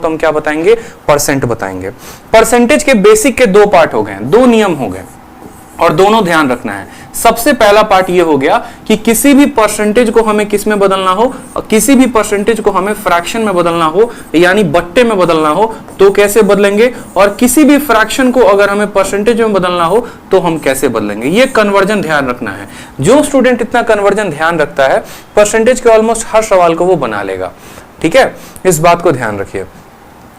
तो हम क्या बताएंगे, परसेंट बताएंगे। परसेंटेज के बेसिक के दो पार्ट हो गए, दो नियम हो गए और दोनों ध्यान रखना है। सबसे पहला पार्ट ये हो गया कि किसी भी परसेंटेज को हमें किस में बदलना हो, किसी भी परसेंटेज को हमें फ्रैक्शन में बदलना हो यानी बट्टे में बदलना हो तो कैसे बदलेंगे, और किसी भी फ्रैक्शन को अगर हमें परसेंटेज में बदलना हो तो हम कैसे बदलेंगे। ये कन्वर्जन ध्यान रखना है। जो स्टूडेंट इतना कन्वर्जन ध्यान रखता है परसेंटेज के ऑलमोस्ट हर सवाल को वो बना लेगा। ठीक है, इस बात को ध्यान रखिए।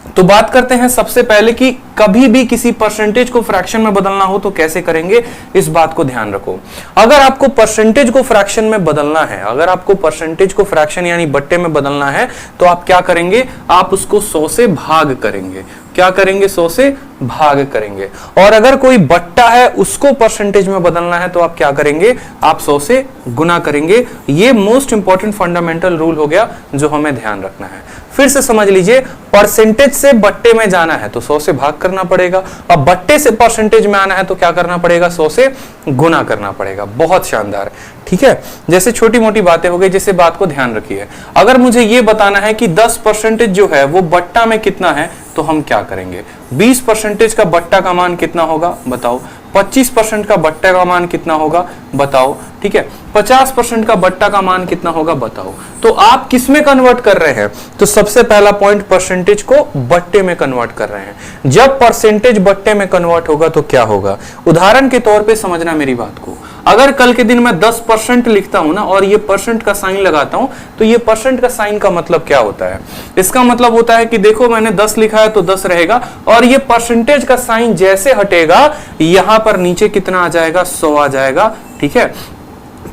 तो बात करते हैं सबसे पहले कि कभी भी किसी परसेंटेज को फ्रैक्शन में बदलना हो तो कैसे करेंगे, इस बात को ध्यान रखो। अगर आपको परसेंटेज को फ्रैक्शन में बदलना है, अगर आपको परसेंटेज को फ्रैक्शन यानी बट्टे में बदलना है तो आप क्या करेंगे, आप उसको 100 से भाग करेंगे। क्या करेंगे, 100 से भाग करेंगे। और अगर कोई बट्टा है उसको परसेंटेज में बदलना है तो आप क्या करेंगे, आप 100 से गुना करेंगे। ये मोस्ट इंपॉर्टेंट फंडामेंटल रूल हो गया जो हमें ध्यान रखना है। फिर से समझ लीजिए, परसेंटेज से बट्टे में जाना है तो 100 से भाग करना पड़ेगा, अब बट्टे से परसेंटेज में आना है तो क्या करना पड़ेगा, 100 से गुना करना पड़ेगा। बहुत शानदार, ठीक है। जैसे छोटी मोटी बातें हो गई, जैसे बात को ध्यान रखिए। अगर मुझे ये बताना है कि 10% जो है वो बट्टा में कितना है तो हम क्या करेंगे, 20% का बट्टा का मान कितना होगा बताओ, 25% का बट्टा का मान कितना होगा बताओ, ठीक है, 50% का बट्टा का मान कितना होगा बताओ। तो आप किस में कन्वर्ट कर रहे हैं, तो सबसे पहला पॉइंट परसेंटेज को बट्टे में कन्वर्ट कर रहे हैं। जब परसेंटेज बट्टे में कन्वर्ट होगा तो क्या होगा, उदाहरण के तौर पे समझना मेरी बात को। अगर कल के दिन मैं 10% लिखता हूं ना और ये परसेंट का साइन लगाता हूं तो ये परसेंट का साइन का मतलब क्या होता है, इसका मतलब होता है कि देखो मैंने 10 लिखा है तो 10 रहेगा और ये परसेंटेज का साइन जैसे हटेगा यहां पर नीचे कितना आ जाएगा, 100 आ जाएगा। ठीक है,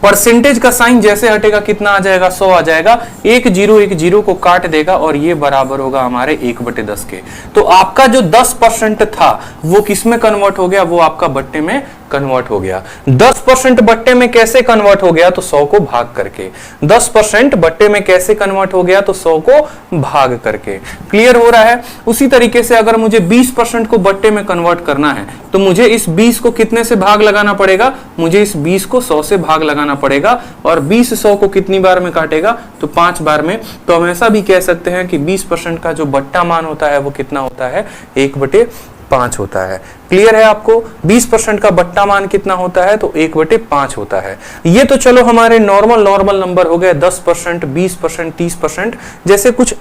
परसेंटेज का साइन जैसे हटेगा कितना आ जाएगा, 100 आ जाएगा। एक जीरो को काट देगा और ये बराबर होगा हमारे 1/10 के। तो आपका जो 10% था वो किस में कन्वर्ट हो गया, वो आपका बट्टे में कन्वर्ट हो गया। 10% बट्टे में कैसे कन्वर्ट हो गया, तो 100 को भाग करके। 10% बट्टे में कैसे कन्वर्ट हो गया, तो 100 को भाग करके। क्लियर हो रहा है। उसी तरीके से अगर मुझे 20% को बट्टे में कन्वर्ट करना है तो मुझे इस 20 को कितने से भाग लगाना पड़ेगा, मुझे इस 20 को 100 से भाग लगाना पड़ेगा। और 20 100 को कितनी बार में काटेगा, तो 5 बार में। तो हम ऐसा भी कह सकते हैं कि 20% का जो बट्टा मान होता है वो कितना होता है, 1/5 होता है। क्लियर है आपको, 20% का बट्टा मान कितना होता है, तो 1/5 होता है। ये तो चलो हमारे नॉर्मल नंबर हो गए, 10%, 20%, 30%, जैसे कुछ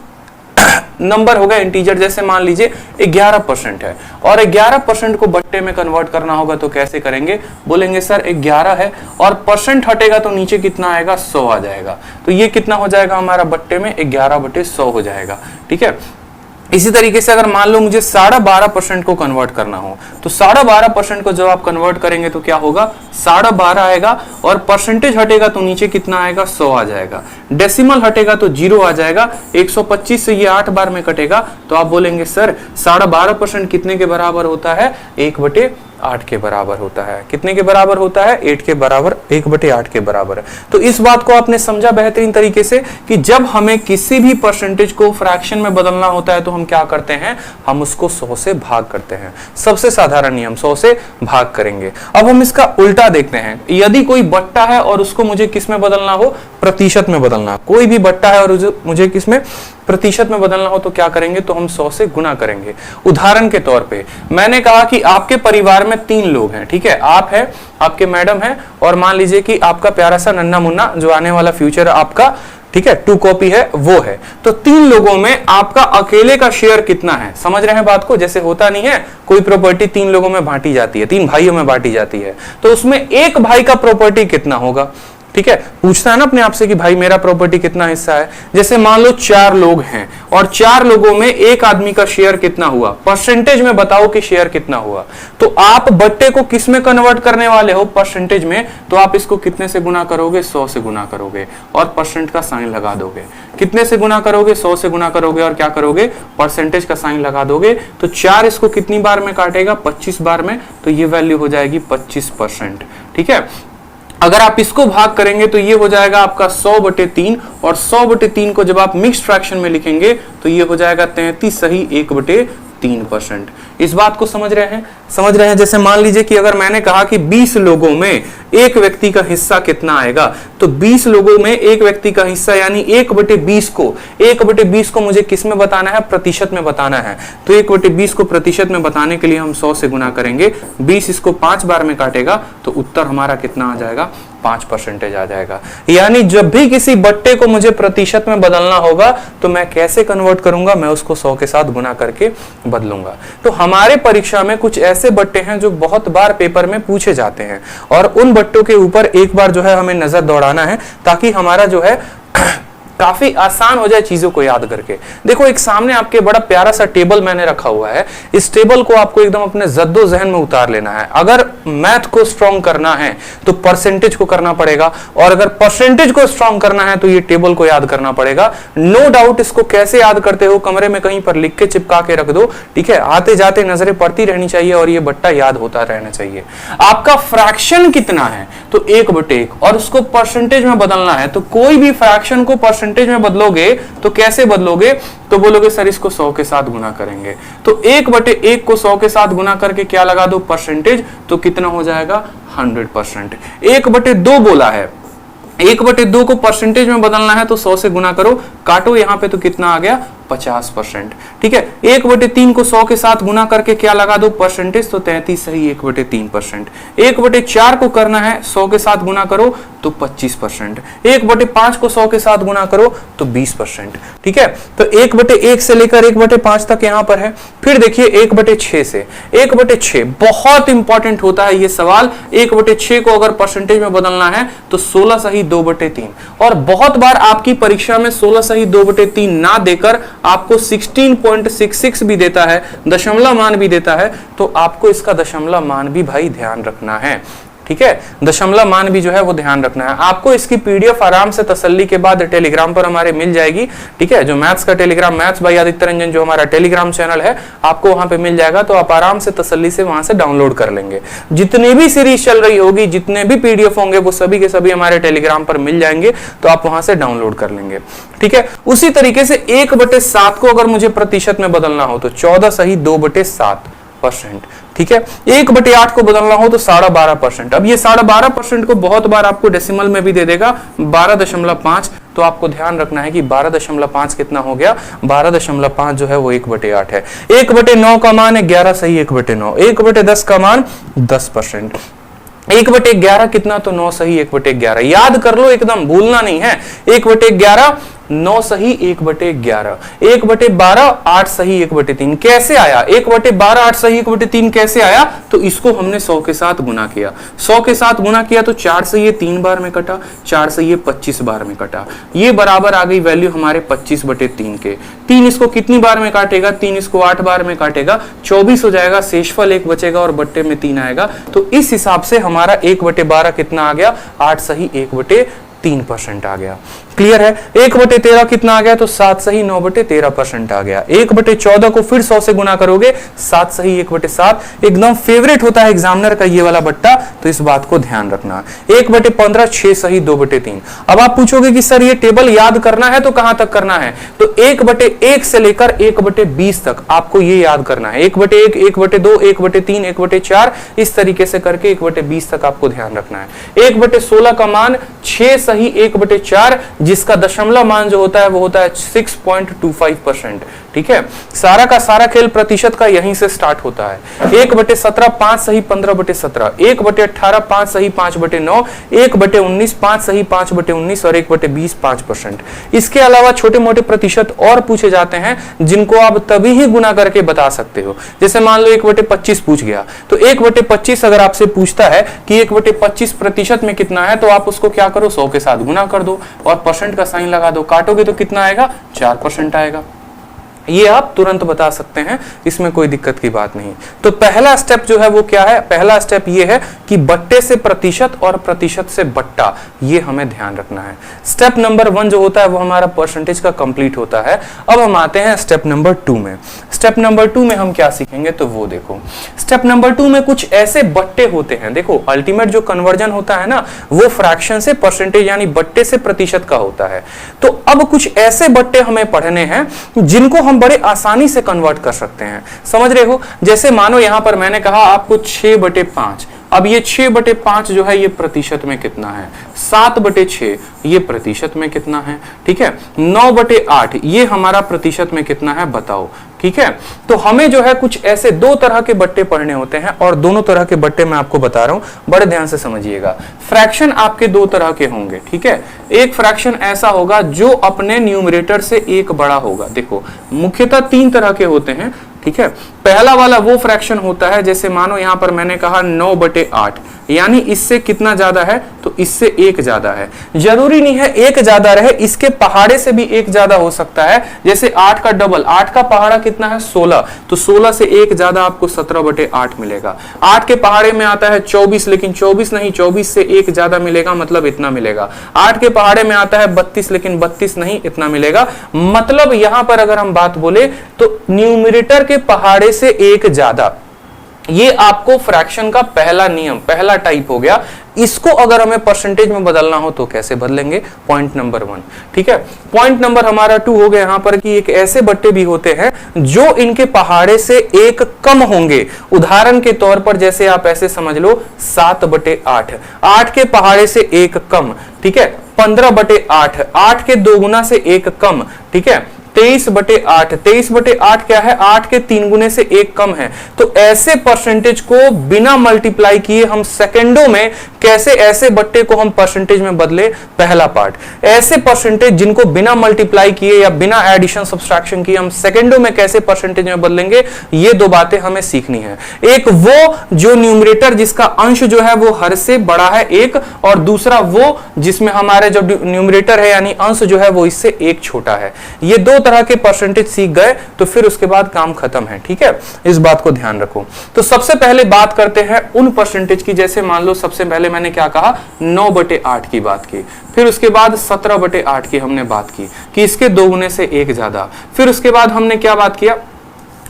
नंबर हो गया इंटीजर। जैसे मान लीजिए 11% है और 11% को बट्टे में कन्वर्ट करना होगा तो कैसे करेंगे, बोलेंगे सर 11 है और परसेंट हटेगा तो नीचे कितना आएगा, 100 आ जाएगा। तो ये कितना हो जाएगा हमारा बट्टे में, 11/100 हो जाएगा। ठीक है, इसी तरीके से अगर मान लो मुझे 12.5% को कन्वर्ट करना हो तो 12.5% को जब आप कन्वर्ट करेंगे तो क्या होगा, 12.5 आएगा और परसेंटेज हटेगा तो नीचे कितना आएगा, 100 आ जाएगा। डेसिमल हटेगा तो 0 आ जाएगा। 125 से ये 8 बार में कटेगा तो आप बोलेंगे सर 12.5% कितने के बराबर होता है, 1/8 के बराबर होता है। कितने के बराबर होता है, 8 के बराबर, 1/8 के बराबर। तो इस बात को आपने समझा बेहतरीन तरीके से कि जब हमें किसी भी परसेंटेज को फ्रैक्शन में बदलना होता है तो हम क्या करते हैं, हम उसको 100 से भाग करते हैं। सबसे साधारण नियम, 100 से भाग करेंगे। अब हम इसका उल्टा देखते हैं। यदि कोई बट्टा है और उसको मुझे किस में बदलना हो, प्रतिशत में बदलना। कोई भी बट्टा है और मुझे किस में, प्रतिशत में बदलना हो तो क्या करेंगे, तो हम 100 से गुना करेंगे। उदाहरण के तौर पे मैंने कहा कि आपके परिवार में 3 लोग हैं। ठीक है, आप है, आपके मैडम है और मान लीजिए कि आपका प्यारा सा नन्ना मुन्ना जो आने वाला फ्यूचर आपका, ठीक है, 2 कॉपी है वो है। तो 3 लोगों में आपका अकेले का शेयर कितना है, समझ रहे हैं बात को। जैसे होता नहीं है कोई प्रॉपर्टी 3 लोगों में बांटी जाती है, 3 भाइयों में बांटी जाती है, तो उसमें एक भाई का प्रॉपर्टी कितना होगा। ठीक है, पूछता है ना अपने आप से कि भाई मेरा प्रॉपर्टी कितना हिस्सा है। जैसे मान लो 4 लोग हैं और 4 लोगों में एक आदमी का शेयर कितना हुआ, परसेंटेज में बताओ कि शेयर कितना हुआ। तो आप बट्टे को किस में कन्वर्ट करने वाले हो, परसेंटेज में। तो आप इसको कितने से गुना करोगे, 100 से गुना करोगे और परसेंट का साइन लगा दोगे। कितने से गुना करोगे, 100 से गुना करोगे और क्या करोगे, परसेंटेज का साइन लगा दोगे। तो 4 इसको कितनी बार में काटेगा, 25 बार में। तो ये वैल्यू हो जाएगी 25%। ठीक है, अगर आप इसको भाग करेंगे तो ये हो जाएगा आपका 100/3 और 100/3 को जब आप मिक्स्ड फ्रैक्शन में लिखेंगे तो ये हो जाएगा 33 सही 1/5। 3%। इस बात को समझ रहे हैं? समझ रहे हैं? जैसे मान लीजिए कि अगर मैंने कहा कि 20 लोगों में एक व्यक्ति का हिस्सा कितना आएगा, तो 20 लोगों में एक व्यक्ति का हिस्सा यानी 1/20 को मुझे किस में बताना है? प्रतिशत में बताना है। तो 1/20 को प्रतिशत में बताने के लिए हम 100 से गुना करेंगे। 20 इसको 5 बार में काटेगा तो उत्तर हमारा कितना आ जाएगा? 5% आ जाएगा। यानी जब भी किसी बट्टे को मुझे प्रतिशत में बदलना होगा तो मैं कैसे कन्वर्ट करूंगा? मैं उसको 100 के साथ गुना करके बदलूंगा। तो हमारे परीक्षा में कुछ ऐसे बट्टे हैं जो बहुत बार पेपर में पूछे जाते हैं और उन बट्टों के ऊपर एक बार जो है हमें नजर दौड़ाना है ताकि हमारा जो है काफी आसान हो जाए चीजों को याद करके। देखो एक सामने आपके बड़ा प्यारा सा टेबल मैंने रखा हुआ है। इस टेबल को आपको एकदम अपने जद्दोजहन में उतार लेना है। अगर मैथ को स्ट्रॉन्ग करना है तो परसेंटेज को करना पड़ेगा और अगर परसेंटेज को स्ट्रॉन्ग करना है तो ये टेबल को याद करना पड़ेगा। नो डाउट इसको कैसे याद करते हो कमरे में कहीं पर लिख के चिपका के रख दो, ठीक है? आते जाते नजरें पड़ती रहनी चाहिए और ये बट्टा याद होता रहना चाहिए। आपका फ्रैक्शन कितना है? तो 1/1 और उसको परसेंटेज में बदलना है। तो कोई भी फ्रैक्शन को परसेंटेज में बदलोगे तो कैसे बदलोगे? तो बोलोगे सर इसको 100 के साथ गुना करेंगे। तो 1/1 को 100 के साथ गुना करके क्या लगा दो? परसेंटेज। तो कितना हो जाएगा? 100%। 1/2 बोला है, 1/2 को परसेंटेज में बदलना है तो 100 से गुना करो, काटो यहां पे तो कितना आ गया? 50%। ठीक है। 1/3 को 100 के साथ गुना करके क्या लगा दो? परसेंटेज। तो 33 सही 1/3%। 1/4 को करना है 100 के साथ गुना करो तो 25%। 1/5 को 100 के साथ गुना करो तो 20%। ठीक है। तो 1/1 से लेकर 1/5 तक यहां पर है। फिर देखिए 1/6 से 1/6 बहुत इंपॉर्टेंट होता है ये सवाल। 1/6 को अगर परसेंटेज में बदलना है तो 16 सही 2/3। और बहुत बार आपकी परीक्षा में 16 सही 2/3 ना देकर आपको 16.66 भी देता है, दशमलव मान भी देता है। तो आपको इसका दशमलव मान भी भाई ध्यान रखना है। ठीक है, दशमलव मान भी जो है वो ध्यान रखना है। आपको इसकी पीडीएफ आराम से तसल्ली के बाद टेलीग्राम पर हमारे मिल जाएगी। ठीक है, जो मैथ्स का Telegram, maths by Aditya Ranjan जो हमारा टेलीग्राम चैनल है, आपको वहां पे मिल जाएगा। तो आप आराम से तसल्ली से वहां से डाउनलोड कर लेंगे। जितनी भी सीरीज चल रही होगी, जितने भी पीडीएफ होंगे, वो सभी के सभी हमारे टेलीग्राम पर मिल जाएंगे। तो आप वहां से डाउनलोड कर लेंगे। ठीक है, उसी तरीके से 1/7 को अगर मुझे प्रतिशत में बदलना हो तो 14 सही 2/7%। ठीक है, 1/8 को बदलना हो तो 12.5%। अब ये 12.5% को बहुत बार आपको डेसिमल में भी दे देगा 12.5। तो आपको ध्यान रखना है कि 12.5 कितना हो गया? 12.5 जो है वो 1/8 है। 1/9 का मान है 11 सही 1/9। 1/10 का मान 10%। 1/11 कितना? तो 9 सही 1/11। याद कर लो, एकदम भूलना नहीं है। 1/11 9 सही 1/11। 1/12 8 सही 1/3। कैसे आया? 1/12 8 सही 1/3 कैसे आया? तो इसको हमने 100 के साथ गुना किया। 100 के साथ गुना किया तो 4 से ये 3 बार में कटा, 4 से ये 25 बार में कटा। ये बराबर आ गई वैल्यू हमारे 25/3 के। 3 इसको कितनी बार में काटेगा? 3 इसको 8 बार में काटेगा, 24 हो जाएगा। शेषफल 1 बचेगा और बट्टे में 3 आएगा। तो इस हिसाब से हमारा 1/12 कितना आ गया? 8 सही 1/3% आ गया। क्लियर है? 1/13 कितना आ गया? तो 7 सही 9/13% आ गया। 1/14 को फिर 100 से गुना करोगे, 7 सही 1/7। एकदम फेवरेट होता है एग्जामिनर का ये वाला बट्टा, तो इस बात को ध्यान रखना। 1/15 6 सही 2/3। अब आप पूछोगे कि सर ये टेबल याद करना है तो कहां तक करना है? तो 1/1 से लेकर 1/20 तक आपको ये याद करना है। 1/1 1/2 1/3 1/4 इस तरीके से करके 1/20 तक आपको ध्यान रखना है। 1/16 का मान 6 सही 1/4, जिसका दशमलव मान जो होता है वो होता है 6.25%। ठीक है, सारा का सारा खेल प्रतिशत का यहीं से स्टार्ट होता है। 1/17 5 सही 15/17। 1/18 5 सही 5/9। 1/19 5 सही 5/19 और 1/20 5%। इसके अलावा छोटे मोटे प्रतिशत और पूछे जाते हैं जिनको आप तभी ही गुना करके बता सकते हो। जैसे मान लो 1/25 पूछ गया, तो 1/25 अगर आपसे पूछता है कि 1/25 प्रतिशत में कितना है, तो आप उसको क्या करो? 100 के साथ गुना कर दो और परसेंट का साइन लगा दो। काटोगे तो कितना आएगा? 4% आएगा। ये आप तुरंत बता सकते हैं, इसमें कोई दिक्कत की बात नहीं। तो पहला स्टेप जो है वो क्या है? पहला स्टेप ये है कि बट्टे से प्रतिशत और प्रतिशत से बट्टा, ये हमें ध्यान रखना है। स्टेप नंबर 1 जो होता है वो हमारा परसेंटेज का कंप्लीट होता है। अब हम आते हैं स्टेप नंबर 2 में। स्टेप नंबर 2 में हम क्या सीखेंगे? तो वो देखो, स्टेप नंबर 2 में कुछ ऐसे बट्टे होते हैं। देखो, अल्टीमेट जो कन्वर्जन होता है ना, वो फ्रैक्शन से परसेंटेज यानी बट्टे से प्रतिशत का होता है। तो अब कुछ ऐसे बट्टे हमें पढ़ने हैं जिनको हम हम बड़े आसानी से कन्वर्ट कर सकते हैं, समझ रहे हो। जैसे मानो यहां पर मैंने कहा आपको 6/5, अब ये 6/5 जो है ये प्रतिशत में कितना है, 7/6 ये प्रतिशत में कितना है, ठीक है। 9/8 ये हमारा प्रतिशत में कितना है बताओ, ठीक है। तो हमें जो है कुछ ऐसे दो तरह के बट्टे पढ़ने होते हैं, और दोनों तरह के बट्टे मैं आपको बता रहा हूं, बड़े ध्यान से समझिएगा। फ्रैक्शन आपके दो तरह के होंगे, ठीक है। एक फ्रैक्शन ऐसा होगा जो अपने न्यूमरेटर से एक बड़ा होगा। देखो मुख्यतः तीन तरह के होते हैं, ठीक है। पहला वाला वो फ्रैक्शन होता है, जैसे मानो यहां पर मैंने कहा 9/8, यानी इससे कितना ज्यादा है, तो इससे एक ज्यादा है। जरूरी नहीं है एक ज्यादा रहे, इसके पहाड़े से भी एक ज्यादा हो सकता है। जैसे 8 का डबल, 8 का पहाड़ा कितना है 16, तो 16 से एक ज्यादा आपको 17/8 मिलेगा। 8 के पहाड़े में आता है 24, लेकिन 24 नहीं, 24 से एक ज्यादा मिलेगा, मतलब इतना मिलेगा। 8 के पहाड़े में आता है 32, लेकिन 32 नहीं, इतना मिलेगा। मतलब यहां पर अगर हम बात बोले तो न्यूमरेटर के पहाड़े से एक ज्यादा, ये आपको फ्रैक्शन का पहला नियम, पहला टाइप हो गया। इसको अगर हमें परसेंटेज में बदलना हो तो कैसे बदलेंगे, पॉइंट नंबर 1, ठीक है। पॉइंट नंबर हमारा 2 हो गया यहां पर कि एक ऐसे बट्टे भी होते हैं जो इनके पहाड़े से एक कम होंगे। उदाहरण के तौर पर जैसे आप ऐसे समझ लो 7/8, 8 के पहाड़े से एक कम, ठीक है। 15/8, 8 के 2 गुना से एक कम, ठीक है। 23/8, 23/8 क्या है, 8 के 3 गुने से एक कम है। तो ऐसे परसेंटेज को बिना मल्टीप्लाई किए हम सेकंडों में कैसे ऐसे बट्टे को हम परसेंटेज में बदले, पहला पार्ट। ऐसे परसेंटेज जिनको बिना मल्टीप्लाई किए या बिना एडिशन सब्सट्रैक्शन किए हम सेकंडों में कैसे परसेंटेज में बदलेंगे, ये दो बातें हमें सीखनी है। एक वो जो न्यूमरेटर जिसका अंश जो है वो हर से बड़ा है एक, और दूसरा वो जिसमें हमारे जो न्यूमरेटर है यानी अंश जो है वो इससे एक छोटा है। ये दो तरह के परसेंटेज सीख गए तो फिर उसके बाद काम खत्म है, ठीक है। इस बात को ध्यान रखो। तो सबसे पहले बात करते हैं उन परसेंटेज की, जैसे मान लो सबसे पहले मैंने क्या कहा, 9/8 की बात की, फिर उसके बाद 17/8 की हमने बात की कि इसके 2 गुने से एक ज्यादा। फिर उसके बाद हमने क्या बात किया,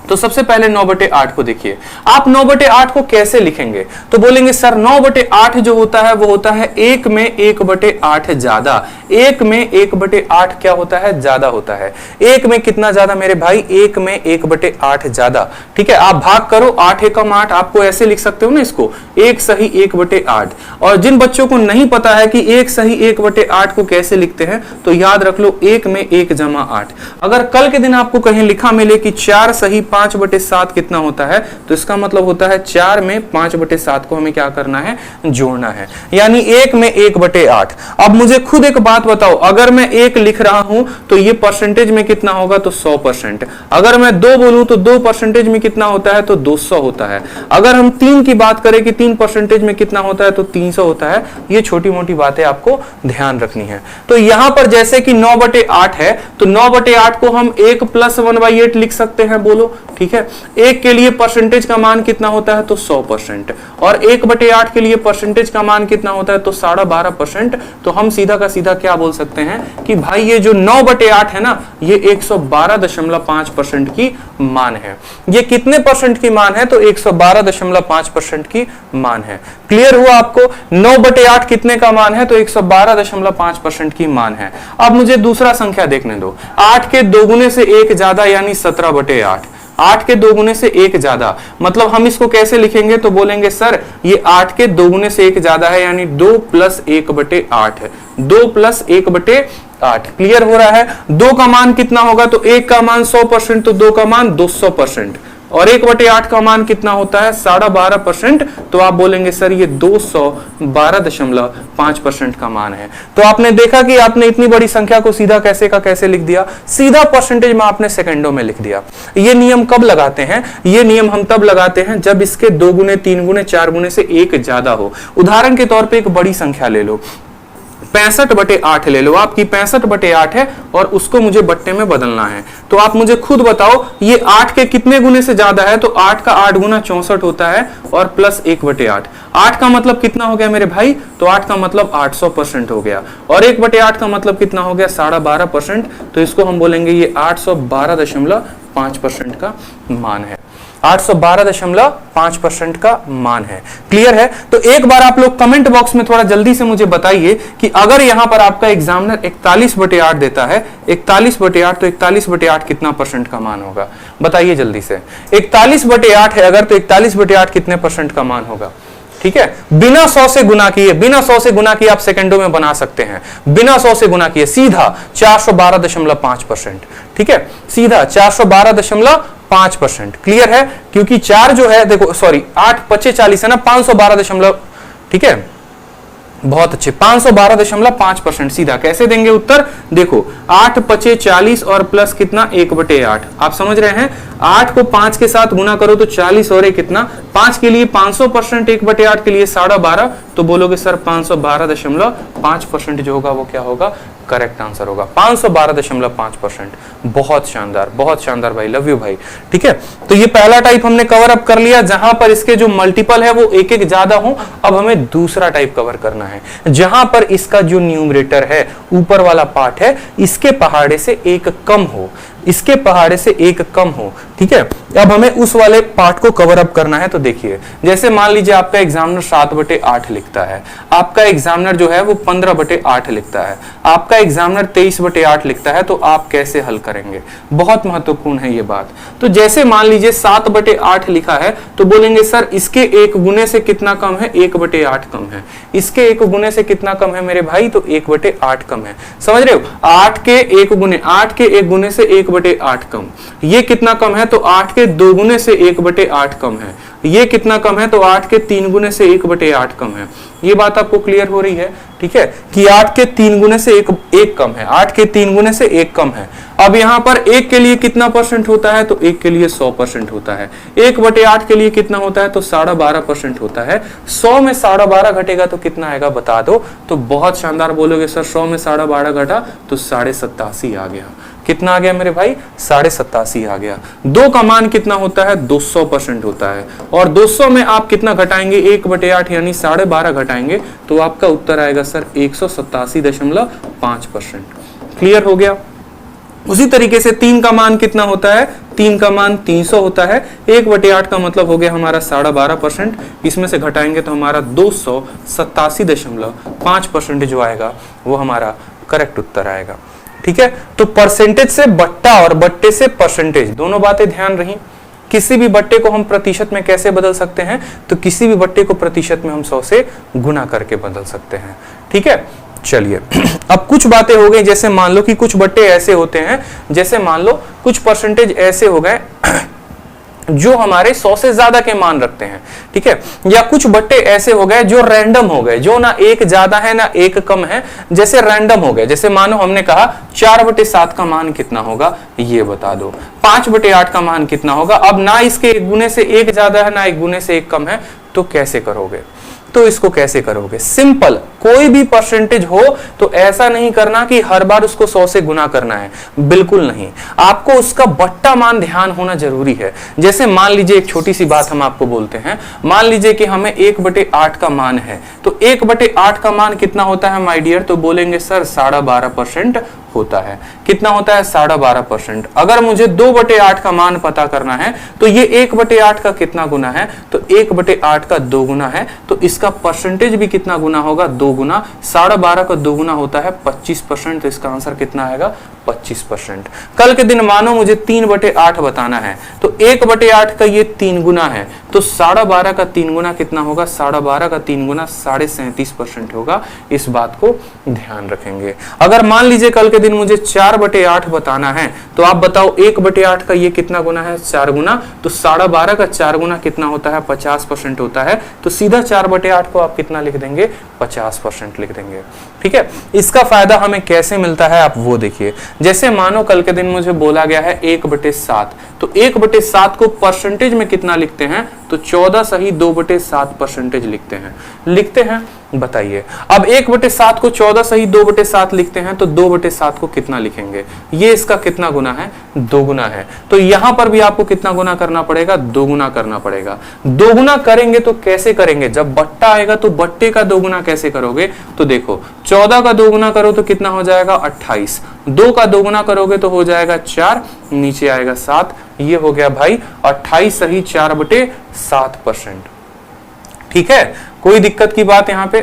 तो सबसे पहले 9/8 को देखिए। आप 9/8 को कैसे लिखेंगे, तो बोलेंगे सर 9/8 जो होता है वो होता है 1 में 1/8 ज्यादा। 1 में 1/8 क्या होता है, ज्यादा होता है। 1 में कितना ज्यादा मेरे भाई, 1 में 1/8 ज्यादा, ठीक है। आप भाग करो, 8 एकम 8, आपको ऐसे लिख सकते हो ना इसको, 1 सही 1/8। और जिन बच्चों को नहीं पता है कि 1 सही 1/8 को कैसे लिखते हैं, तो याद रख लो 1 में 1 जमा 8। अगर कल के दिन आपको कहीं लिखा मिले कि 4 सही 5/7 कितना होता है, तो इसका मतलब होता है 4 में 5/7 को हमें क्या करना है, जोड़ना है, यानी 1 में 1/8। अब मुझे खुद एक बात बताओ, अगर मैं 1 लिख रहा हूं तो ये परसेंटेज में कितना होगा, तो 100%। अगर मैं 2 बोलूं तो 2 परसेंटेज में कितना होता है, तो 200 होता है। अगर हम 3 की बात करें कि 3 परसेंटेज में कितना होता है, तो 300 होता है। ये छोटी मोटी बातें आपको ध्यान रखनी है। तो यहां पर जैसे कि 9/8 है, तो 9/8 को हम 1 + 1/8 लिख सकते हैं, बोलो, ठीक है। 1 के लिए परसेंटेज का मान कितना होता है, तो 100%, और 1/8 के लिए परसेंटेज का मान कितना होता है, तो 12.5%। तो हम सीधा का सीधा क्या बोल सकते हैं कि भाई ये जो 9/8 है ना, ये 112.5% की मान है। ये कितने परसेंट की मान है, तो 112.5% की मान है। क्लियर हुआ आपको, 9/8 कितने का मान है, तो 112.5% की मान है। अब मुझे दूसरा संख्या देखने दो, 8 के 2 गुने से एक ज्यादा, यानी 17/8। 8 के 2 गुने से एक ज्यादा, मतलब हम इसको कैसे लिखेंगे, तो बोलेंगे सर ये 8 के 2 गुने से एक ज्यादा है, यानी 2 + 1/8 है। 2 + 1/8 क्लियर हो रहा है। 2 का मान कितना होगा, तो 1 का मान 100%, तो 2 का मान 200%, और 1/8 का मान कितना होता है, 12.5%। तो आप बोलेंगे सर ये 212.5% का मान है। तो आपने देखा कि आपने इतनी बड़ी संख्या को सीधा कैसे का कैसे लिख दिया, सीधा परसेंटेज में आपने सेकंडों में लिख दिया। ये नियम कब लगाते हैं, ये नियम हम तब लगाते हैं जब इसके 2 गुने 3 गुने 4 गुने से एक ज्यादा हो। उदाहरण के तौर पर एक बड़ी संख्या ले लो, 65/8 ले लो, आपकी 65/8 है और उसको मुझे बट्टे में बदलना है। तो आप मुझे खुद बताओ ये 8 के कितने गुने से ज्यादा है, तो 8 का 8 गुना 64 होता है, और प्लस 1/8। 8 का मतलब कितना हो गया मेरे भाई, तो 8 का मतलब 800% हो गया, और 1/8 का मतलब कितना हो गया, 12.5%। तो इसको हम बोलेंगे ये 812.5 812.5% का मान है। 812.5% का मान है। क्लियर है? तो एक बार आप लोग कमेंट बॉक्स में थोड़ा जल्दी से मुझे बताइए कि अगर यहां पर आपका एग्जामिनर 41/8 देता है, 41/8, तो 41/8 कितना परसेंट का मान होगा? बताइए जल्दी से। 41/8 है अगर, तो 41/8 कितने परसेंट का मान होगा? ठीक है, बिना 100 से गुना किए, बिना 100 से गुना किए आप सेकंडों में बना सकते हैं। बिना 100 से गुना किए सीधा 412.5%। ठीक है, सीधा 412.5%। क्लियर है? क्योंकि 4 जो है, देखो सॉरी 8 5 40 है ना, 512, ठीक है, बहुत अच्छे, 512.5%। सीधा कैसे देंगे उत्तर? देखो 8 5 40 और प्लस कितना 1/8। आप समझ रहे हैं? 8 को 5 के साथ गुना करो तो 40 और 1 कितना, 5 के लिए 500%, 1/8 के लिए 12.5, तो बोलोगे सर 512.5% जो होगा वो क्या होगा? करेक्ट आंसर होगा 512.5%। बहुत शानदार भाई, लव यू भाई। ठीक है, तो ये पहला टाइप हमने कवर अप कर लिया, जहां पर इसके जो मल्टीपल है वो एक एक ज्यादा हो। अब हमें दूसरा टाइप कवर करना है, जहां पर इसका जो न्यूमरेटर है, ऊपर वाला पार्ट है, इसके पहाड़े से एक कम हो, इसके पहाड़े से एक कम हो। ठीक है, अब हमें उस वाले पार्ट को कवर अप करना है। तो देखिए, जैसे मान लीजिए आपका एग्जामिनर 7/8 लिखता है, आपका एग्जामिनर जो है वो 15/8 लिखता है, आपका एग्जामिनर 23/8 लिखता है, तो आप कैसे हल करेंगे? बहुत महत्वपूर्ण है ये बात। तो जैसे मान लीजिए 7/8 लिखा है, तो बोलेंगे सर इसके 1 गुने से कितना कम है? 1/8 कम है। इसके 1 गुने से कितना कम है मेरे भाई? तो 1/8 कम है। समझ रहे हो? 8 के 1 गुने से 1/8 कम। ये कितना कम है? तो 8 के 2 गुने से 1/8 कम है। ये कितना कम है? तो 8 के 3 गुने से 1/8 कम है। ये बात आपको क्लियर हो रही है? ठीक है, कि 8 के 3 गुने से 1 कम है, 8 के 3 गुने से 1 कम है। अब यहां पर 1 के लिए कितना परसेंट होता है? तो 1 के लिए 100% होता है। 1/8 के लिए कितना होता है? तो 12.5% होता है। 100 में 12.5 घटेगा तो कितना आएगा? बता दो। तो बहुत शानदार बोलोगे सर 100 में 12.5 घटा तो 87.5 आ गया। कितना आ गया मेरे भाई? 87.5 आ गया। 2 का मान कितना होता है? 200% होता है। और 200 में आप कितना घटाएंगे? 1/8 यानी 12.5 घटाएंगे तो आपका उत्तर आएगा सर 187.5%। क्लियर हो गया? उसी तरीके से 3 का मान कितना होता है? 3 का मान 300 होता है। 1/8 का मतलब हो गया हमारा 12.5%। इसमें से घटाएंगे तो हमारा 287.5% जो आएगा वो हमारा करेक्ट उत्तर आएगा। ठीक है, तो परसेंटेज से बट्टा और बट्टे से परसेंटेज, दोनों बातें ध्यान रही। किसी भी बट्टे को हम प्रतिशत में कैसे बदल सकते हैं? तो किसी भी बट्टे को प्रतिशत में हम 100 से गुना करके बदल सकते हैं। ठीक है, चलिए अब कुछ बातें हो गई। जैसे मान लो कि कुछ बट्टे ऐसे होते हैं, जैसे मान लो कुछ परसेंटेज ऐसे हो गए जो हमारे 100 से ज्यादा के मान रखते हैं। ठीक है, या कुछ बट्टे ऐसे हो गए जो रैंडम हो गए, जो ना एक ज्यादा है ना एक कम है, जैसे रैंडम हो गए। जैसे मानो हमने कहा 4/7 का मान कितना होगा? ये बता दो। 5/8 का मान कितना होगा? अब ना इसके 1 गुने से 1 ज्यादा है ना 1 गुने से 1 कम है, तो कैसे करोगे? तो इसको कैसे करोगे? सिंपल, कोई भी परसेंटेज हो तो ऐसा नहीं करना कि हर बार उसको 100 से गुना करना है, बिल्कुल नहीं। आपको उसका बट्टा मान ध्यान होना जरूरी है। जैसे मान लीजिए एक छोटी सी बात हम आपको बोलते हैं, मान लीजिए कि हमें 1/8 का मान है, तो 1/8 का मान कितना होता है माय डियर? तो बोलेंगे सर 12.5% होता है। कितना होता है? 12.5%। अगर मुझे 2/8 का मान पता करना है तो ये 1/8 का कितना गुना है? तो 1/8 का 2 गुना है, तो इसका परसेंटेज भी कितना गुना होगा? 2 गुना। 12.5 का 2 गुना होता है 25%, तो इसका आंसर कितना आएगा? 25%। कल के दिन मानो मुझे 3/8 बताना है, तो 1/8 का ये 3 गुना है, तो 12.5 का 3 गुना कितना होगा? 12.5 का 3 गुना 37.5% होगा। इस बात को ध्यान रखेंगे। अगर मान लीजिए कल के दिन मुझे 4/8 बताना है, तो आप बताओ 1/8 का ये कितना गुना है? 4 गुना। तो 12.5 का 4 गुना कितना होता है? 50% होता है। तो सीधा 4/8 को आप कितना लिख देंगे? 50% लिख देंगे। ठीक है, इसका फायदा हमें कैसे मिलता है आप वो देखिए। जैसे मानो कल के दिन मुझे बोला गया है 1/7, तो 1/7 को परसेंटेज में कितना लिखते हैं? तो 14 सही 2/7 परसेंटेज लिखते हैं। बताइए। अब 1/7 को 14 सही 2/7 लिखते हैं तो 2/7 को कितना लिखेंगे? ये इसका कितना गुना है? 2 गुना है। तो यहां पर भी आपको कितना गुना करना पड़ेगा? 2 गुना करना पड़ेगा। 2 गुना करेंगे तो कैसे करेंगे? जब बट्टा आएगा तो बट्टे का 2 गुना कैसे करोगे? तो देखो 14 का 2 गुना करो तो कितना हो जाएगा? 28। 2 का 2 गुना करोगे तो हो जाएगा 4, नीचे आएगा 7। ये हो गया भाई 28 सही 4/7%। ठीक है, कोई दिक्कत की बात यहां पे?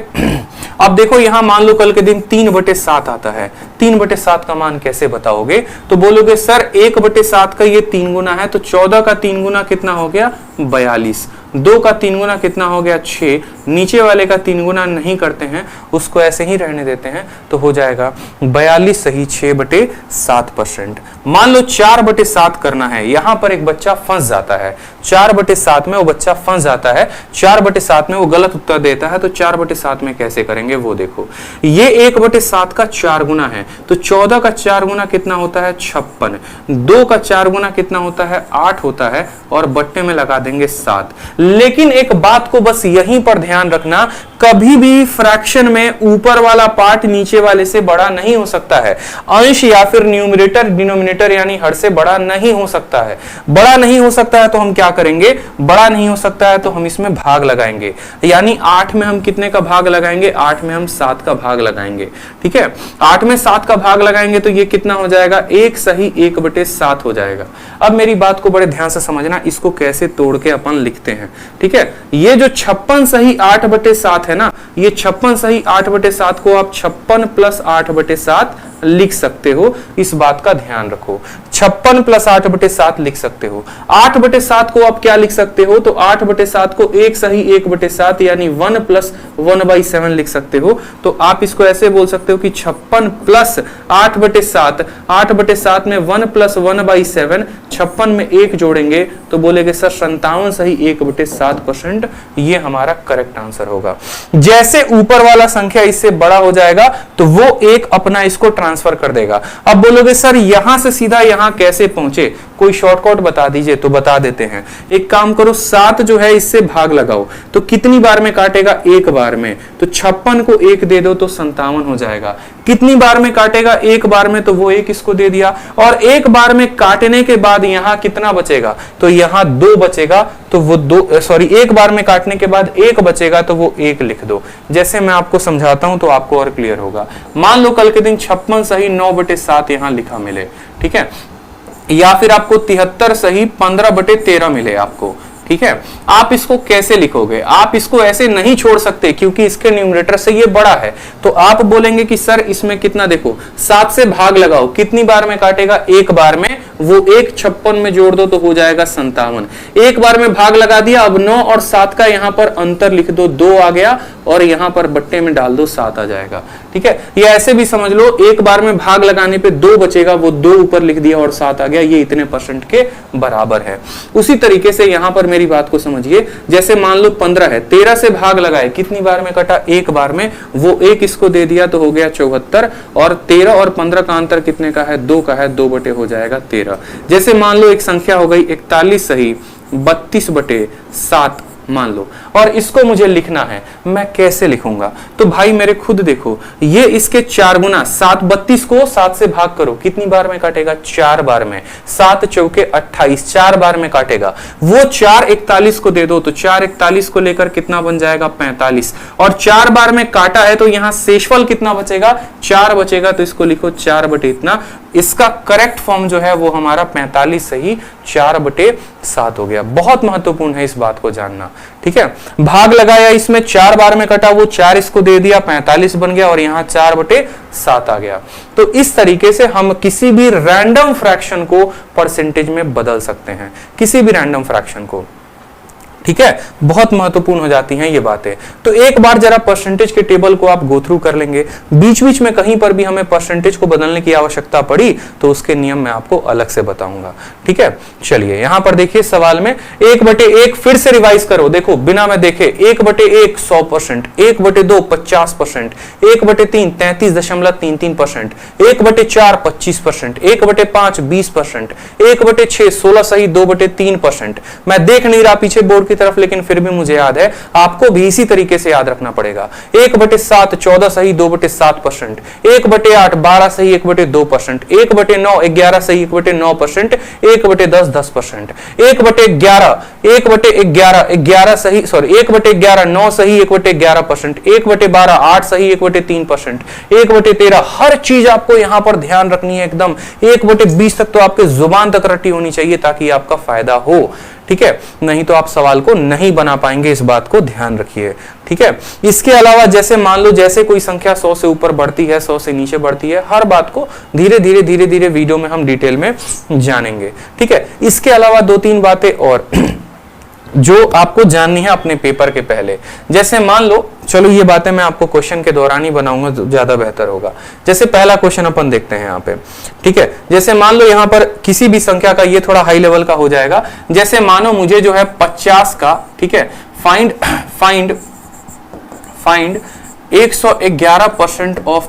अब देखो यहां मान लो कल के दिन 3/7 आता है, 3/7 का मान कैसे बताओगे? तो बोलोगे सर 1/7 का ये 3 गुना है, तो 14 का 3 गुना कितना हो गया? 42। 2 का 3 गुना कितना हो गया? 6। नीचे वाले का 3 गुना नहीं करते हैं, उसको ऐसे ही रहने देते हैं, तो हो जाएगा 42 सही 6/7%। मान लो 4/7 करना है, यहां पर एक बच्चा फंस जाता है, 4/7 में वो बच्चा फंस जाता है, 4/7 में वो गलत उत्तर देता है, तो 4/7 में कैसे करेंगे वो देखो। ये 1/7 का 4 गुना है, तो 14 का 4 गुना कितना होता है? 56। 2 का 4 गुना कितना होता है? 8 होता है, और बट्टे में लगा देंगे 7। लेकिन एक बात को बस यहीं पर ध्यान रखना, कभी भी फ्रैक्शन में ऊपर वाला पार्ट नीचे वाले से बड़ा नहीं हो सकता है। अंश या फिर न्यूमरेटर डिनोमिनेटर यानी हर से बड़ा नहीं हो सकता है। बड़ा नहीं हो सकता है तो हम क्या करेंगे? बड़ा नहीं हो सकता है तो हम इसमें भाग लगाएंगे, यानी 8 में हम कितने का भाग लगाएंगे? 8 में हम 7 का भाग लगाएंगे। ठीक है, 8 में 7 का भाग लगाएंगे तो ये कितना हो जाएगा? 1 सही 1/7 हो जाएगा। अब मेरी बात को बड़े ध्यान से समझना, इसको कैसे तोड़ के अपन लिखते हैं। ठीक है, ये जो 56 सही 8/7 है ना, ये 56 सही 8/7 को आप 56 + 8/7 लिख सकते हो। इस बात का ध्यान रखो, 56 + 8/7 लिख सकते हो। 8/7 को आप क्या लिख सकते हो? तो 8/7 को 1 सही 1/7 यानी 1 + 1/7 लिख सकते हो। तो आप इसको ऐसे बोल सकते हो कि 56 + 8/7, 8/7 में 1 + 1/7, 56 में 1 जोड़ेंगे तो बोलेंगे सर 57 सही 1/7%। ये हमारा करेक्ट आंसर होगा। जैसे ऊपर वाला संख्या इससे बड़ा हो जाएगा तो वो एक अपना इसको ट्रांसफर कर देगा। अब बोलोगे सर यहां से सीधा यहां कैसे पहुंचे? कोई शॉर्टकट बता दीजिए, तो बता देते हैं। एक काम करो, 7 जो है इससे भाग लगाओ, तो कितनी बार में काटेगा? 1 बार में। तो 56 को 1 दे दो तो 57 हो जाएगा। कितनी बार में काटेगा? 1 बार में, तो वो 1 इसको दे दिया। और 1 बार में काटने के बाद यहां कितना बचेगा? तो यहां 2 बचेगा, तो वो 1 बार में काटने के बाद 1 बचेगा, तो वो 1 लिख दो। जैसे मैं आपको समझाता हूं तो आपको और क्लियर होगा। मान लो कल के दिन 56 सही 9/7 यहां लिखा मिले, ठीक है, या फिर आपको 73 सही 15/13 मिले आपको। ठीक है, आप इसको कैसे लिखोगे? आप इसको ऐसे नहीं छोड़ सकते क्योंकि इसके न्यूमरेटर से ये बड़ा है। तो आप बोलेंगे कि सर इसमें कितना, देखो 7 से भाग लगाओ, कितनी बार में काटेगा? 1 बार में। वो 1 56 में जोड़ दो तो हो जाएगा 57। 1 बार में भाग लगा दिया। अब 9 और 7 का यहां पर अंतर लिख दो, 2 आ गया, और यहां पर बट्टे में डाल दो 7 आ जाएगा। ठीक है, ये ऐसे भी समझ लो, 1 बार में भाग लगाने पे 2 बचेगा, वो 2 ऊपर लिख दिया और 7 आ गया, ये इतने % के बराबर है। उसी तरीके से यहां पर मेरी बात को समझिए, जैसे मान लो 15 है, 13 से भाग लगाए, कितनी बार में कटा? 1 बार में। वो 1 इसको दे दिया तो हो गया 74, और 13 और 15 का अंतर कितने का है? 2 का है, 2 बटे हो जाएगा 13। जैसे मान लो एक संख्या हो गई 41 सही 32/7 मान लो, और इसको मुझे लिखना है, मैं कैसे लिखूंगा? तो भाई मेरे खुद देखो, ये इसके 4 गुना 7, 32 को 7 से भाग करो, कितनी बार में काटेगा? 4 बार में। 7 चौके 28, 4 बार में काटेगा। वो 4 41 को दे दो, तो 4 41 को लेकर कितना बन जाएगा? 45, और 4 बार में काटा है तो यहां शेषफल कितना बचेगा? 4 बचेगा, तो इसको लिखो 4 बटे इतना। इसका करेक्ट फॉर्म जो है वो हमारा 45 सही 4/7 हो गया। बहुत महत्वपूर्ण है इस बात को जानना। ठीक है, भाग लगाया, इसमें 4 बार में कटा, वो 4 इसको दे दिया, 45 बन गया, और यहां 4/7 आ गया। तो इस तरीके से हम किसी भी रैंडम फ्रैक्शन को परसेंटेज में बदल सकते हैं, किसी भी रैंडम फ्रैक्शन को। ठीक है, बहुत महत्वपूर्ण हो जाती हैं ये बातें। तो एक बार जरा परसेंटेज के टेबल को आप गो थ्रू कर लेंगे। बीच बीच में कहीं पर भी हमें परसेंटेज को बदलने की आवश्यकता पड़ी तो उसके नियम मैं आपको अलग से बताऊंगा। ठीक है, चलिए यहां पर देखिए सवाल में 1/1 फिर से रिवाइज करो। देखो बिना मैं देखे 1/1 100%, 1/2 50%, 1/3 33.33%, 1/4 25%, 1/5 20%, 1/6 16 सही 2/3%। मैं देख नहीं रहा पीछे बोर्ड की तरफ, लेकिन फिर भी मुझे याद है, आपको भी इसी तरीके से याद रखना पड़ेगा। 1/7 14 सही 2/7%, 1/8 12 सही 1/2%, 1/9 11 सही 1/9%, 1/10 10%, 1/11 11 सही, सॉरी 1/11 9 सही 1/11%, 1/12 8 सही 1/3%, 1/13 हर चीज आपको यहां पर ध्यान रखनी है एकदम। 1/20 तक तो आपके जुबान तक रटी होनी चाहिए ताकि आपका फायदा हो, ठीक है, नहीं तो आप सवाल को नहीं बना पाएंगे, इस बात को ध्यान रखिए, ठीक है। इसके अलावा जैसे मान लो जैसे कोई संख्या 100 से ऊपर बढ़ती है, 100 से नीचे बढ़ती है, हर बात को धीरे धीरे वीडियो में हम डिटेल में जानेंगे, ठीक है। इसके अलावा 2-3 बातें और जो आपको जाननी है अपने पेपर के पहले, जैसे मान लो, चलो ये बातें मैं आपको क्वेश्चन के दौरान ही बनाऊंगा तो ज्यादा बेहतर होगा। जैसे पहला क्वेश्चन अपन देखते हैं यहाँ पे, ठीक है। जैसे मान लो यहाँ पर किसी भी संख्या का, ये थोड़ा हाई लेवल का हो जाएगा, जैसे मानो मुझे जो है 50 का, ठीक है, फाइंड 111% ऑफ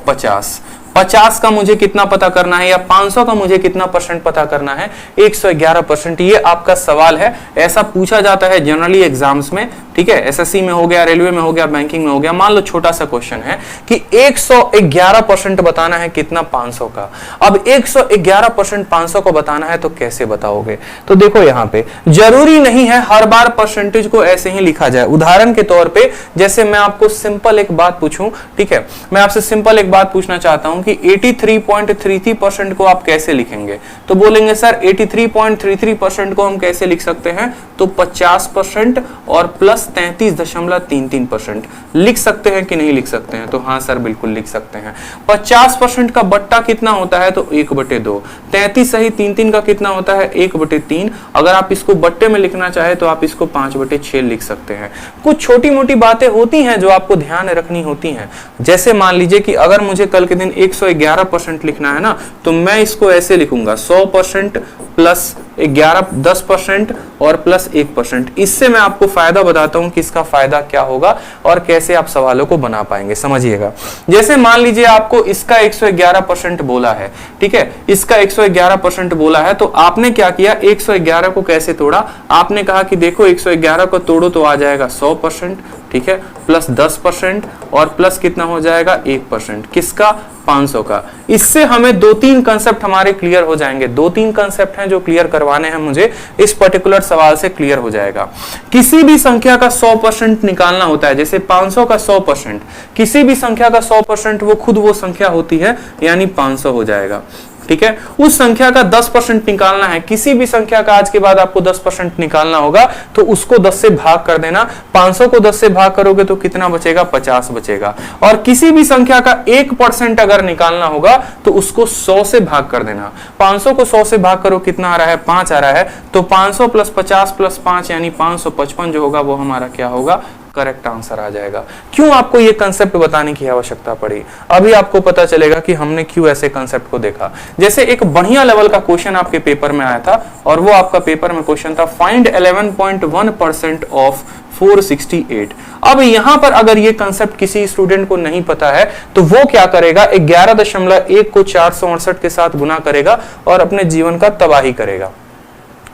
50 का मुझे कितना पता करना है, या 500 का मुझे कितना परसेंट पता करना है, 111%। ये आपका सवाल है, ऐसा पूछा जाता है जनरली एग्जाम्स में, ठीक है। एसएससी में हो गया, रेलवे में हो गया, बैंकिंग में हो गया। मान लो छोटा सा क्वेश्चन है कि 111% बताना है कितना, 500 का। अब 111% 500 को बताना है तो कैसे बताओगे? तो देखो यहाँ पे जरूरी नहीं है हर बार परसेंटेज को ऐसे ही लिखा जाए। उदाहरण के तौर पे जैसे मैं आपको सिंपल एक बात पूछूं, ठीक है, मैं आपसे सिंपल एक बात पूछना चाहता हूं कि 83.33% को आप कैसे लिखेंगे? तो बोलेंगे सर 83.33% को हम कैसे लिख सकते हैं? तो 50% और प्लस 33.33% लिख सकते हैं कि नहीं लिख सकते हैं? तो हाँ सर बिल्कुल लिख सकते हैं। 50% का बट्टा कितना होता है? तो 1/2। 33 सही 3 का कितना होता है? 1/3। अगर आप इसको बट्टे में लिखना चाहे तो आप इसको 5/6 लिख सकते हैं। कुछ छोटी मोटी बातें होती हैं जो आपको ध्यान रखनी होती हैं। जैसे मान लीजिए कि अगर मुझे कल के दिन 111% लिखना है ना, तो मैं इसको ऐसे लिखूंगा 100% प्लस 10% और प्लस 1%। इससे मैं आपको फायदा बताता हूं कि इसका फायदा क्या होगा और कैसे आप सवालों को बना पाएंगे, समझिएगा। जैसे मान लीजिए आपको इसका 111% बोला है, ठीक है, इसका 111% बोला है, तो आपने क्या किया, 111 को कैसे तोड़ा? आपने कहा कि देखो 111 को तोड़ो तो आ जाएगा 100%, ठीक है, प्लस 10% और प्लस कितना हो जाएगा 1%, किसका? 500 का। इससे हमें 2-3 कंसेप्ट हमारे क्लियर हो जाएंगे। 2-3 कंसेप्ट हैं जो क्लियर करवाने हैं मुझे, इस पर्टिकुलर सवाल से क्लियर हो जाएगा। किसी भी संख्या का 100% निकालना होता है, जैसे 500 का 100%, किसी भी संख्या का 100% वो खुद वो संख्या होती है, यानी 500 हो जाएगा, ठीक है। उस संख्या का 10% निकालना है, किसी भी संख्या का आज के बाद आपको 10% निकालना होगा, तो उसको 10 से भाग कर देना। 500 को 10 से भाग करोगे तो कितना बचेगा? 50 बचेगा। और किसी भी संख्या का 1% अगर निकालना होगा तो उसको 100 से भाग कर देना। 500 को 100 से भाग करो, कितना आ रहा है? 5 आ रहा है। तो 500 प्लस 50 प्लस 5 यानी 555 जो होगा वो हमारा क्या होगा? करेक्ट आंसर आ जाएगा। क्यों आपको ये कंसेप्ट बताने की आवश्यकता पड़ी? अभी आपको पता चलेगा कि हमने क्यों ऐसे कंसेप्ट को देखा। जैसे एक बढ़िया लेवल का क्वेश्चन आपके पेपर में आया था, और वो आपका पेपर में क्वेश्चन था फाइंड 11.1% ऑफ 468। अब यहां पर अगर ये कंसेप्ट किसी स्टूडेंट को नहीं पता है तो वो क्या करेगा? 11.1 को 468 के साथ गुना करेगा और अपने जीवन का तबाही करेगा।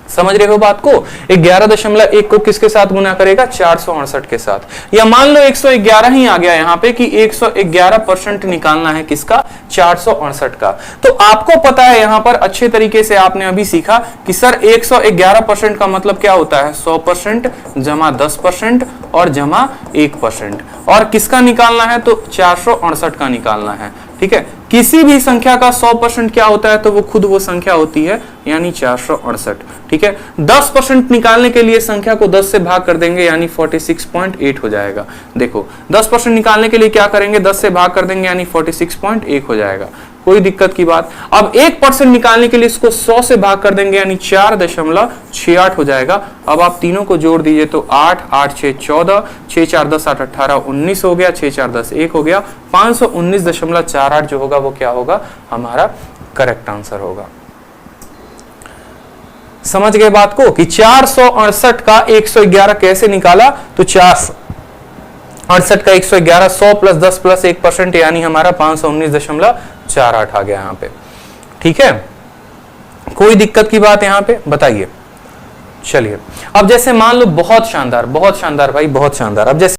समझ रहे हो बात को? 11.1 को किसके साथ गुना करेगा? 468 के साथ। या मान लो 111 ही आ गया यहाँ पे कि 111% निकालना है किसका? 468 का। तो आपको पता है यहाँ पर अच्छे तरीके से आपने अभी सीखा कि सर 111% का मतलब क्या होता है? 100% जमा 10% और जमा 1%। और किसका निकालना है? तो 468 का निकालना है, ठीक है। किसी भी संख्या का 100% क्या होता है? तो वो खुद वो संख्या होती है, यानी 468, ठीक है। 10% निकालने के लिए संख्या को 10 से भाग कर देंगे, यानी 46.8 हो जाएगा। देखो 10% निकालने के लिए क्या करेंगे? 10 से भाग कर देंगे, यानी 46.1 हो जाएगा। कोई दिक्कत की बात। अब 1% निकालने के लिए इसको 100 से भाग कर देंगे, यानी 4.68 हो जाएगा। अब आप तीनों को जोड़ दीजिए तो 8, 8 6 14, 6 4 10 8 18 19 हो गया, 6 4 10 1 हो गया। 519.48 जो होगा वो क्या होगा? हमारा करेक्ट आंसर होगा। समझ गए बात को कि 468 का 111 कैसे निकाला? तो 468 का 111 100 प्लस 10 प्लस 1% यानी हमारा 519.48 आ गया यहाँ पे, ठीक है। कोई दिक्कत की बात यहाँ पे बताइए? चलिए अब जैसे मान लो बहुत शानदार भाई, बहुत शानदार। अब जैसे